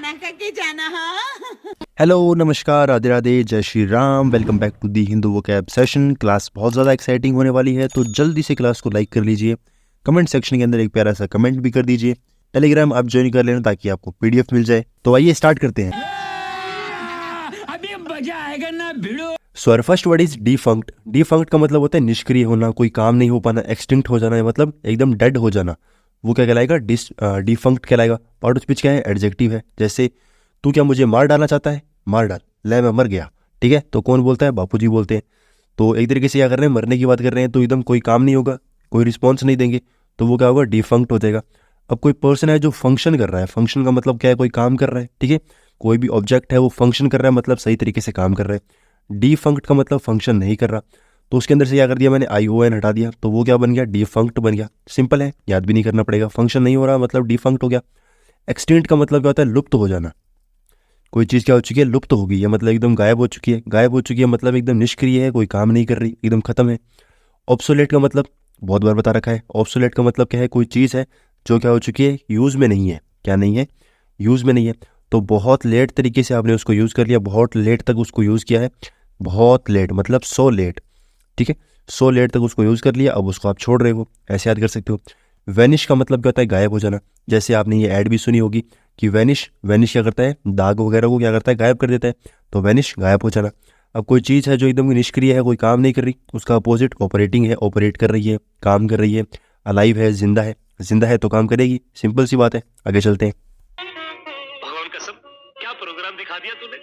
खाना खा के जाना। हाँ हेलो, नमस्कार, राधे राधे, जय Shri Ram. Welcome back to the Hindu vocab session. Class बहुत ज़्यादा एक्साइटिंग होने वाली है, तो जल्दी से क्लास को लाइक कर लीजिए। कमेंट सेक्शन के अंदर एक प्यारा सा कमेंट भी कर दीजिए। टेलीग्राम आप ज्वाइन कर लेना ताकि आपको पीडीएफ मिल जाए। तो आइए स्टार्ट करते हैं। अभी मजा आएगा ना भिड़ो। So our first word is defunct. Defunct का मतलब होता है निष्क्रिय होना, कोई काम नहीं हो पाना, एक्सटिंक्ट हो जाना, मतलब एकदम डेड हो जाना। वो क्या कहलाएगा? डिफंक्ट कहलाएगा। पार्ट ऑफ स्पीच क्या है? एडजेक्टिव है। जैसे तू क्या मुझे मार डालना चाहता है? मार डाल, ले मैं मर गया। ठीक है, तो कौन बोलता है? बापूजी बोलते हैं। तो एक तरीके से क्या कर रहे हैं? मरने की बात कर रहे हैं, तो एकदम कोई काम नहीं होगा, कोई रिस्पॉन्स नहीं देंगे, तो वो क्या होगा? डिफंक्ट हो जाएगा। अब कोई पर्सन है जो फंक्शन कर रहा है, फंक्शन का मतलब क्या है? कोई काम कर रहा है। ठीक है, कोई भी ऑब्जेक्ट है वो फंक्शन कर रहा है, मतलब सही तरीके से काम कर रहा है। डिफंक्ट का मतलब फंक्शन नहीं कर रहा, तो उसके अंदर से क्या कर दिया मैंने? ION हटा दिया, तो वो क्या बन गया? डिफंक्ट बन गया। सिंपल है, याद भी नहीं करना पड़ेगा। फंक्शन नहीं हो रहा मतलब डिफंक्ट हो गया। एक्सटिंक्ट का मतलब क्या होता है? लुप्त हो जाना। कोई चीज़ क्या हो चुकी है? लुप्त हो गई है, मतलब एकदम गायब हो चुकी है। गायब हो चुकी है मतलब एकदम निष्क्रिय है, कोई काम नहीं कर रही, एकदम खत्म है। ऑब्सोलेट का मतलब बहुत बार बता रखा है। ऑब्सोलेट का मतलब क्या है? कोई चीज़ है जो क्या हो चुकी है? यूज़ में नहीं है। क्या नहीं है? यूज़ में नहीं है। तो बहुत लेट तरीके से आपने उसको यूज़ कर लिया, बहुत लेट तक उसको यूज़ किया है। बहुत लेट मतलब सो लेट। ठीक है, सो लेट तक उसको यूज़ कर लिया, अब उसको आप छोड़ रहे हो, ऐसे याद कर सकते हो। वेनिश का मतलब क्या होता है? गायब हो जाना। जैसे आपने ये ऐड भी सुनी होगी कि वेनिश, वेनिश क्या करता है? दाग वगैरह को क्या करता है? गायब कर देता है। तो वेनिश गायब हो जाना। अब कोई चीज़ है जो एकदम निष्क्रिय है, कोई काम नहीं कर रही, उसका अपोजिट ऑपरेटिंग है, ऑपरेट कर रही है, काम कर रही है। अलाइव है, जिंदा है, जिंदा है तो काम करेगी। सिंपल सी बात है। आगे चलते हैं। भगवान कसम, क्या प्रोग्राम दिखा दिया तूने।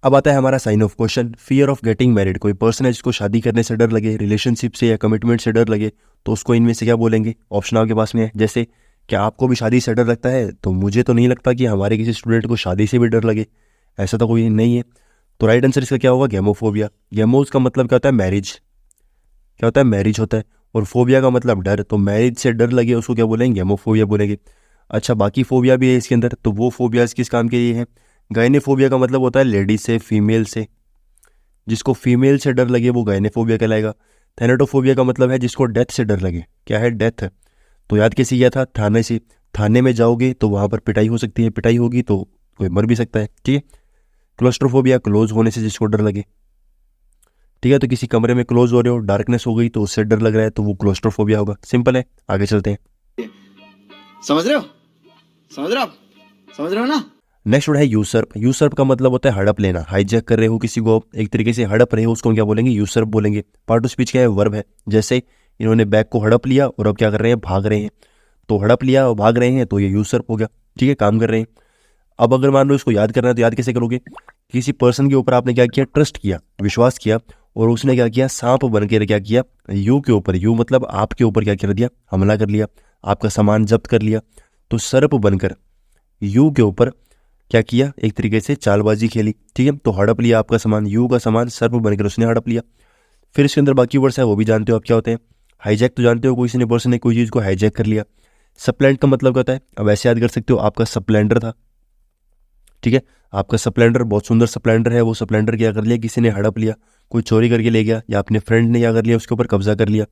अब आता है हमारा sign off question, fear of getting married. कोई पर्सन है जिसको शादी करने से डर लगे, रिलेशनशिप से या कमिटमेंट से डर लगे, तो उसको इनमें से क्या बोलेंगे? ऑप्शन आपके पास में है। जैसे क्या आपको भी शादी से डर लगता है? तो मुझे तो नहीं लगता कि हमारे किसी स्टूडेंट को शादी से भी डर लगे, ऐसा तो कोई नहीं है। तो राइट आंसर इसका क्या होगा? गेमोफोबिया। गेमोज का मतलब क्या होता है? मैरिज। क्या होता है? मैरिज होता है। और फोबिया का मतलब डर, तो मैरिज से डर लगे उसको क्या बोलेंगे? गेमोफोबिया बोलेंगे। अच्छा, बाकी फोबिया भी है इसके अंदर, तो वो फोबियाज किस काम के लिए है? गायनेफोबिया का मतलब होता है लेडीज से, फीमेल से। जिसको फीमेल से डर लगे वो गायनेफोबिया कहलाएगा। थैनेटोफोबिया का मतलब है जिसको डेथ से डर लगे। क्या है? डेथ। तो याद कैसे किया था? थाने से। थाने में जाओगे तो वहाँ पर पिटाई हो सकती है, पिटाई होगी तो कोई मर भी सकता है। ठीक है। क्लोस्ट्रोफोबिया, क्लोज होने से जिसको डर लगे। ठीक है, तो किसी कमरे में क्लोज हो रहे हो, डार्कनेस हो गई तो उससे डर लग रहा है, तो वो क्लोस्ट्रोफोबिया होगा। सिंपल है, आगे चलते हैं। समझ रहे हो? समझ रहे हो आप? समझ रहे हो ना? नेक्स्ट वर्ड है यूसर्प। यूसर्प का मतलब होता है हड़प लेना, हाईजैक कर रहे हो किसी को, एक तरीके से हड़प रहे हो, उसको क्या बोलेंगे? यूसर्प बोलेंगे। पार्ट ऑफ स्पीच क्या है? वर्ब है। जैसे इन्होंने बैग को हड़प लिया और अब क्या कर रहे हैं? भाग रहे हैं। तो हड़प लिया और भाग रहे हैं, तो ये यूसर्प हो गया। ठीक है, काम कर रहे हैं। अब अगर मान लो इसको याद करना है तो याद कैसे करोगे? किसी पर्सन के ऊपर आपने क्या किया? ट्रस्ट किया, विश्वास किया, और उसने क्या किया? सांप बन के क्या किया? यू के ऊपर, यू मतलब आपके ऊपर क्या कर दिया? हमला कर लिया, आपका सामान जब्त कर लिया। तो सर्प बनकर यू के ऊपर क्या किया? एक तरीके से चालबाजी खेली। ठीक है, तो हड़प लिया आपका सामान, यू का सामान सर्प बनकर उसने हड़प लिया। फिर इसके अंदर बाकी वर्ड्स है वो भी जानते हो आप क्या होते हैं। हाईजैक तो जानते हो, किसी ने पर्सन ने कोई चीज़ को हाईजैक कर लिया। सप्लेंट का मतलब क्या होता है? अब ऐसे याद कर सकते हो, आपका सप्लेंडर था। ठीक है, आपका सप्लेंडर बहुत सुंदर सप्लेंडर है, वो सप्लेंडर क्या कर लिया? किसी ने हड़प लिया, कोई चोरी करके ले गया, या अपने फ्रेंड ने क्या कर लिया? उसके ऊपर कब्जा कर लिया।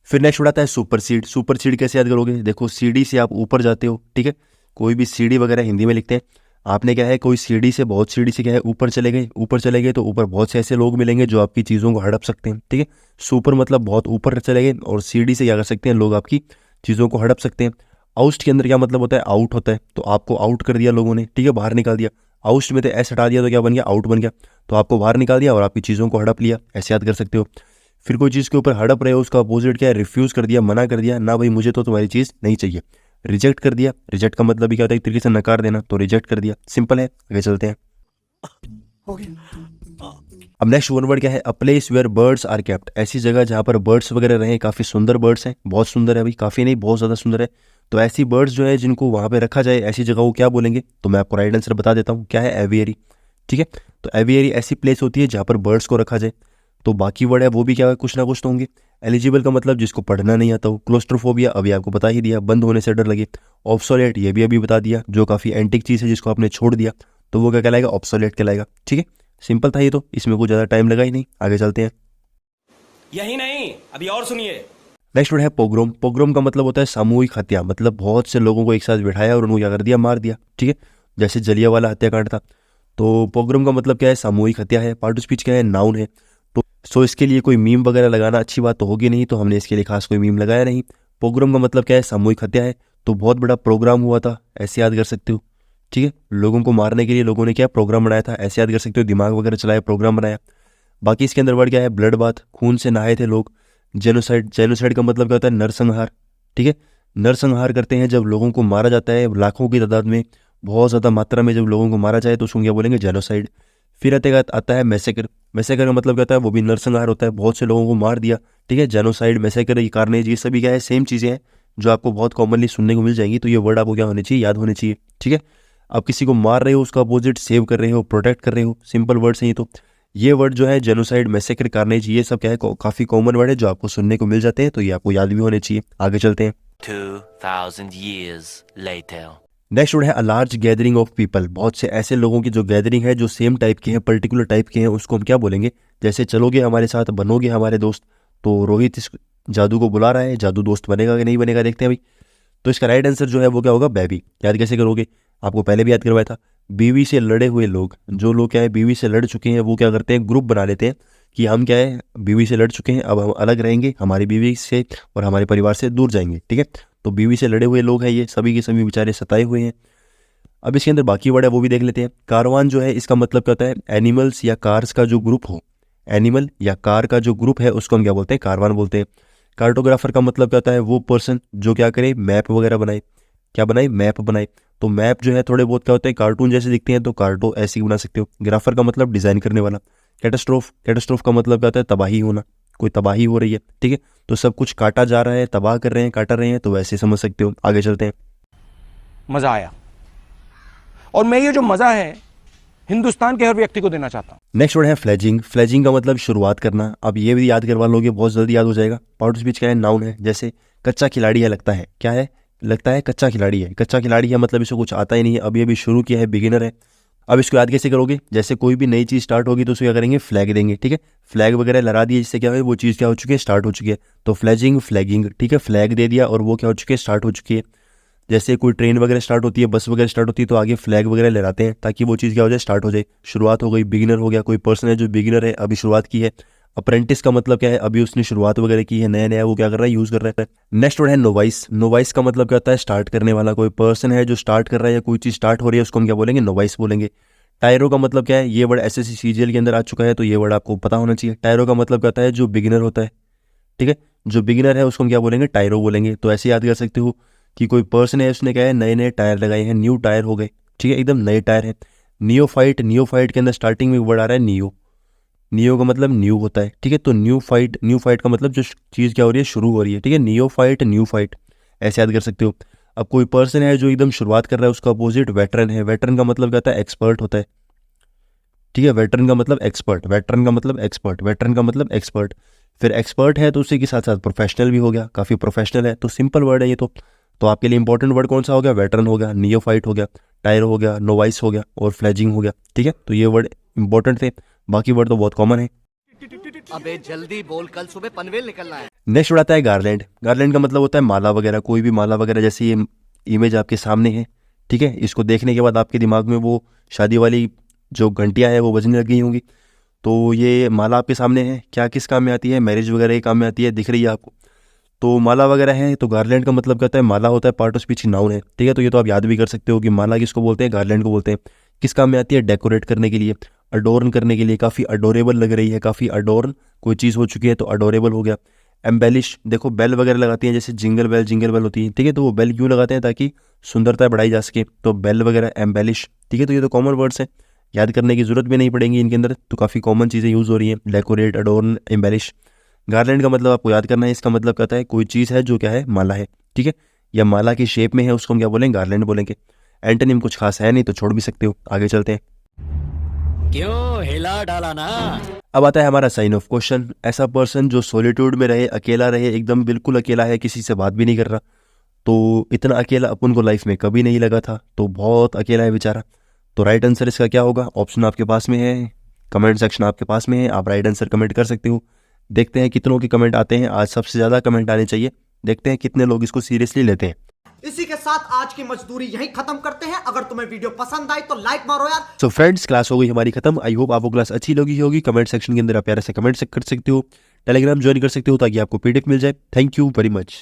फिर नेक्स्ट आता है सुपरसीड। सुपरसीड कैसे याद करोगे? देखो, सीढ़ी से आप ऊपर जाते हो। ठीक है, कोई भी सीढ़ी वगैरह हिंदी में लिखते हैं। आपने क्या है? कोई सीढ़ी से, बहुत सीढ़ी से क्या है? ऊपर चले गए। ऊपर चले गए तो ऊपर बहुत से ऐसे लोग मिलेंगे जो आपकी चीज़ों को हड़प सकते हैं। ठीक है, सुपर मतलब बहुत ऊपर चले गए, और सीढ़ी से क्या कर सकते हैं? लोग आपकी चीज़ों को हड़प सकते हैं। आउस्ट के अंदर क्या मतलब होता है? आउट होता है, तो आपको आउट कर दिया लोगों ने। ठीक है, बाहर निकाल दिया। आउस्ट में तो एस हटा दिया तो क्या बन गया? आउट बन गया। तो आपको बाहर निकाल दिया और आपकी चीज़ों को हड़प लिया, ऐसे याद कर सकते हो। फिर कोई चीज़ के ऊपर हड़प रहे हो, उसका अपोजिट क्या है? रिफ्यूज़ कर दिया, मना कर दिया, ना भाई मुझे तो तुम्हारी चीज़ नहीं चाहिए। रिजेक्ट कर दिया। रिजेक्ट का मतलब भी क्या होता है? एक तरीके से नकार देना, तो रिजेक्ट कर दिया। सिंपल है, आगे चलते हैं। अब नेक्स्ट वन वर्ड क्या है? A place where birds are kept. ऐसी जगह जहाँ पर बर्ड्स वगैरह रहें, काफ़ी सुंदर बर्ड्स हैं, बहुत सुंदर है, अभी काफ़ी नहीं बहुत ज़्यादा सुंदर है। तो ऐसी बर्ड्स जो है जिनको वहाँ पे रखा जाए, ऐसी जगह को क्या बोलेंगे? तो मैं आपको राइट आंसर बता देता हूँ, क्या है? एवियरी। ठीक है, तो एवियरी ऐसी प्लेस होती है जहाँ पर बर्ड्स को रखा जाए। तो बाकी वर्ड है वो भी क्या है? कुछ ना कुछ तो होंगे। एलिजिबल का मतलब जिसको पढ़ना नहीं आता हो। क्लोस्ट्रोफोबिया अभी आपको बता ही दिया, बंद होने से डर लगे। ऑब्सोलेट ये भी अभी बता दिया, जो काफ़ी एंटिक चीज़ है जिसको आपने छोड़ दिया, तो वो क्या कहलाएगा? ऑब्सोलेट कहलाएगा। ठीक है, सिंपल था ये तो, इसमें कुछ ज़्यादा टाइम लगा ही नहीं। आगे चलते हैं। यही नहीं, अभी और सुनिए। नेक्स्ट वर्ड है पोग्रोम। पोग्रोम का मतलब होता है सामूहिक हत्या, मतलब बहुत से लोगों को एक साथ बिठाया और उनको क्या कर दिया? मार दिया। ठीक है, जैसे जलियांवाला हत्याकांड था। तो पोग्राम का मतलब क्या है, सामूहिक हत्या है। पार्ट ऑफ स्पीच क्या है, नाउन है। तो सो इसके लिए कोई मीम वगैरह लगाना अच्छी बात तो होगी नहीं, तो हमने इसके लिए खास कोई मीम लगाया नहीं। पोग्राम का मतलब क्या है, सामूहिक हत्या है। तो बहुत बड़ा प्रोग्राम हुआ था, ऐसे याद कर सकते हो। ठीक है, लोगों को मारने के लिए लोगों ने क्या प्रोग्राम बनाया था, ऐसे याद कर सकते हो। दिमाग वगैरह चलाया, प्रोग्राम बनाया। बाकी इसके अंदर वर्ड क्या है, ब्लड बाथ, खून से नहाए थे लोग। जेनोसाइड, जेनोसाइड का मतलब क्या होता है, नरसंहार। ठीक है, नरसंहार करते हैं जब लोगों को मारा जाता है लाखों की तादाद में, बहुत ज़्यादा मात्रा में जब लोगों को मारा जाए तो उसको क्या बोलेंगे, जेनोसाइड। फिर आता है मैसेकर। मैसेकर का मतलब क्या होता है, वो भी नरसंहार होता है, बहुत से लोगों को मार दिया। ठीक है, जेनोसाइड, मैसेकर, कार्नेज, ये सभी क्या है, सेम चीज़ें हैं जो आपको बहुत कॉमनली सुनने को मिल जाएंगी। तो ये वर्ड आपको क्या होने चाहिए, याद होने चाहिए। ठीक है, आप किसी को मार रहे हो, उसका अपोजिट सेव कर रहे हो, प्रोटेक्ट कर रहे हो, सिंपल वर्ड्स हैं ये। तो ये वर्ड जो है जेनोसाइड, मैसेकर, कार्नेज, ये सब क्या है, काफ़ी कॉमन वर्ड है जो आपको सुनने को मिल जाते हैं। तो ये आपको याद भी होने चाहिए। आगे चलते हैं। 2000 years later. नेक्स्ट वर्ड है a large gathering of people. बहुत से ऐसे लोगों की जो गैदरिंग है, जो सेम टाइप के हैं, पर्टिकुलर टाइप के हैं, उसको हम क्या बोलेंगे। जैसे चलोगे हमारे साथ, बनोगे हमारे दोस्त। तो रोहित इस जादू को बुला रहा है, जादू दोस्त बनेगा कि नहीं बनेगा, देखते हैं भाई। तो इसका राइट आंसर जो है वो क्या होगा, बेबी। याद कैसे करोगे, आपको पहले भी याद करवाया था। बीवी से लड़े हुए लोग, जो लोग क्या है बीवी से लड़ चुके हैं, वो क्या करते हैं, ग्रुप बना लेते हैं कि हम क्या है बीवी से लड़ चुके हैं, अब हम अलग रहेंगे, हमारी बीवी से और हमारे परिवार से दूर जाएंगे। ठीक है, तो बीवी से लड़े हुए लोग हैं ये, सभी के सभी बेचारे सताए हुए हैं। अब इसके अंदर बाकी वर्ड है वो भी देख लेते हैं। कारवान जो है, इसका मतलब क्या होता है, एनिमल्स या कार्स का जो ग्रुप हो। एनिमल या कार का जो ग्रुप है उसको हम क्या बोलते हैं, कारवान बोलते हैं। कार्टोग्राफर का मतलब क्या होता है, वो पर्सन जो क्या करे, मैप वगैरह बनाए। क्या बनाए, मैप बनाए। तो मैप जो है थोड़े बहुत क्या होते हैं, कार्टून जैसे दिखते हैं, तो कार्टो ऐसे ही बना सकते हो। ग्राफर का मतलब डिजाइन करने वाला। कैटास्ट्रोफ, कैटास्ट्रोफ का मतलब क्या होता है, तबाही होना, कोई तबाही हो रही है। ठीक है, तो सब कुछ काटा जा रहा है, तबाह कर रहे हैं, काटा रहे हैं, तो वैसे समझ सकते हो। आगे चलते हैं। मजा आया, और मैं ये जो मजा है हिंदुस्तान के हर व्यक्ति को देना चाहता हूं। नेक्स्ट वर्ड है फ्लेजिंग। फ्लेजिंग का मतलब शुरुआत करना। अब ये भी याद करवा लोगे, बहुत जल्दी याद हो जाएगा। पार्ट ऑफ स्पीच क्या है, नाउन है। जैसे कच्चा खिलाड़ी है, लगता है, क्या है, लगता है कच्चा खिलाड़ी है। कच्चा खिलाड़ी है मतलब इसको कुछ आता ही नहीं है, अभी अभी शुरू किया है, बिगिनर है। अब इसको याद कैसे करोगे, जैसे कोई भी नई चीज़ स्टार्ट होगी तो उसको क्या करेंगे, फ्लैग देंगे। ठीक है, फ्लैग वगैरह लगा दिए, जिससे क्या है वो चीज़ क्या हो चुकी है, स्टार्ट हो चुकी है। तो फ्लेजिंग, फ्लैगिंग। ठीक है, फ्लैग दे दिया और वो क्या हो चुकी है, स्टार्ट हो चुकी है। जैसे कोई ट्रेन वगैरह स्टार्ट होती है, बस वगैरह स्टार्ट होती है, तो आगे फ्लैग वगैरह लहराते हैं ताकि वो चीज़ क्या हो जाए, स्टार्ट हो जाए, शुरुआत हो गई। बिगिनर हो गया, कोई पर्सन है जो बिगिनर है, अभी शुरुआत की है। अप्रेंटिस का मतलब क्या है, अभी उसने शुरुआत वगैरह की है, नया नया वो क्या कर रहा है, यूज़ कर रहा है। नेक्स्ट वर्ड है नोवाइस। नोवाइस का मतलब क्या होता है, स्टार्ट करने वाला। कोई पर्सन है जो स्टार्ट कर रहा है या कोई चीज़ स्टार्ट हो रही है, उसको हम क्या बोलेंगे, नोवाइस बोलेंगे। टायरो का मतलब क्या है, ये वर्ड एसएससी सीजीएल के अंदर आ चुका है, तो ये वर्ड आपको पता होना चाहिए। टायरो का मतलब क्या होता है, जो बिगिनर होता है। ठीक है, जो बिगिनर है उसको हम क्या बोलेंगे, टायरो बोलेंगे। तो ऐसे याद कर सकते हो कि कोई पर्सन है, उसने क्या है, नए नए टायर लगाए हैं, न्यू टायर हो गए। ठीक है, एकदम नए टायर है। नियोफाइट, नियोफाइट के अंदर स्टार्टिंग में वर्ड आ रहा है नियो। नियो का मतलब न्यू होता है। ठीक है, तो न्यू फाइट का मतलब जो चीज़ क्या हो रही है, शुरू हो रही है। ठीक है, नियोफाइट, न्यू फाइट, ऐसे याद कर सकते हो। अब कोई पर्सन है जो एकदम शुरुआत कर रहा है, उसका अपोजिट वेटरन है। वेटरन का मतलब क्या होता है, एक्सपर्ट होता है। ठीक है, वेटरन का मतलब एक्सपर्ट, वेटरन का मतलब एक्सपर्ट, वेटरन का मतलब एक्सपर्ट। फिर एक्सपर्ट है तो उसी के साथ साथ प्रोफेशनल भी हो गया, काफ़ी प्रोफेशनल है। तो सिंपल वर्ड है ये। तो आपके लिए इंपॉर्टेंट वर्ड कौन सा हो गया, वेटरन हो गया, नियोफाइट हो गया, टायर हो गया, नोवाइस हो गया और फ्लेजिंग हो गया। ठीक है, तो ये वर्ड इंपॉर्टेंट थे, बाकी वर्ड तो बहुत कॉमन है। अबे जल्दी बोल, कल सुबह पनवेल निकलना है। नेक्स्ट वर्ड आता है गार्लैंड। गार्लैंड का मतलब होता है माला वगैरह, कोई भी माला वगैरह। जैसे ये इमेज आपके सामने है, ठीक है, इसको देखने के बाद आपके दिमाग में वो शादी वाली जो घंटियाँ हैं वो बजने लग गई होंगी। तो ये माला आपके सामने है, क्या किस काम में आती है, मैरिज वगैरह के काम में आती है, दिख रही है आपको। तो माला वगैरह है, तो गार्लैंड का मतलब कहता है माला होता है, पार्ट ऑफ स्पीच नाउन है। ठीक है, तो ये तो आप याद भी कर सकते हो कि माला किसको बोलते हैं, गार्लैंड को बोलते हैं। किस काम में आती है, डेकोरेट करने के लिए, अडोर्न करने के लिए, काफ़ी अडोरेबल लग रही है, काफ़ी अडोर्न कोई चीज़ हो चुकी है तो अडोरेबल हो गया। एम्बेलिश, देखो बेल वगैरह लगाती हैं, जैसे जिंगल बेल होती है। ठीक है, तो वो बेल क्यों लगाते हैं, ताकि सुंदरता बढ़ाई जा सके। तो बेल वगैरह, एम्बेलिश। ठीक है, तो ये तो कॉमन वर्ड्स हैं, याद करने की जरूरत भी नहीं पड़ेंगी इनके अंदर, तो काफ़ी कॉमन चीज़ें यूज़ हो रही हैं। Decorate, अडोर्न, embellish. गार्लैंड का मतलब आपको याद करना है, इसका मतलब कहता है कोई चीज़ है जो क्या है, माला है। ठीक है, या माला की शेप में है, उसको हम क्या बोलेंगे, गार्लैंड बोलेंगे। एंटोनिम कुछ खास है नहीं तो छोड़ भी सकते हो। आगे चलते हैं। क्यों हिला डाला ना। अब आता है हमारा साइन ऑफ क्वेश्चन। ऐसा पर्सन जो सॉलिट्यूड में रहे, अकेला रहे, एकदम बिल्कुल अकेला है, किसी से बात भी नहीं कर रहा। तो इतना अकेला अपन को लाइफ में कभी नहीं लगा था, तो बहुत अकेला है बेचारा। तो राइट आंसर इसका क्या होगा, ऑप्शन आपके पास में है, कमेंट सेक्शन आपके पास में है, आप राइट आंसर कमेंट कर सकते हो। देखते हैं कितनों के कमेंट आते हैं, आज सबसे ज़्यादा कमेंट आने चाहिए, देखते हैं कितने लोग इसको सीरियसली लेते हैं। इसी के साथ आज की मजदूरी यहीं खत्म करते हैं। अगर तुम्हें वीडियो पसंद आई तो लाइक मारो यार। सो फ्रेंड्स, क्लास हो गई हमारी खत्म। आई होप आपको क्लास अच्छी लगी होगी। कमेंट सेक्शन के अंदर आप प्यारे से कमेंट कर सकते हो, टेलीग्राम ज्वाइन कर सकते हो ताकि आपको पीडीएफ मिल जाए। Thank you very much.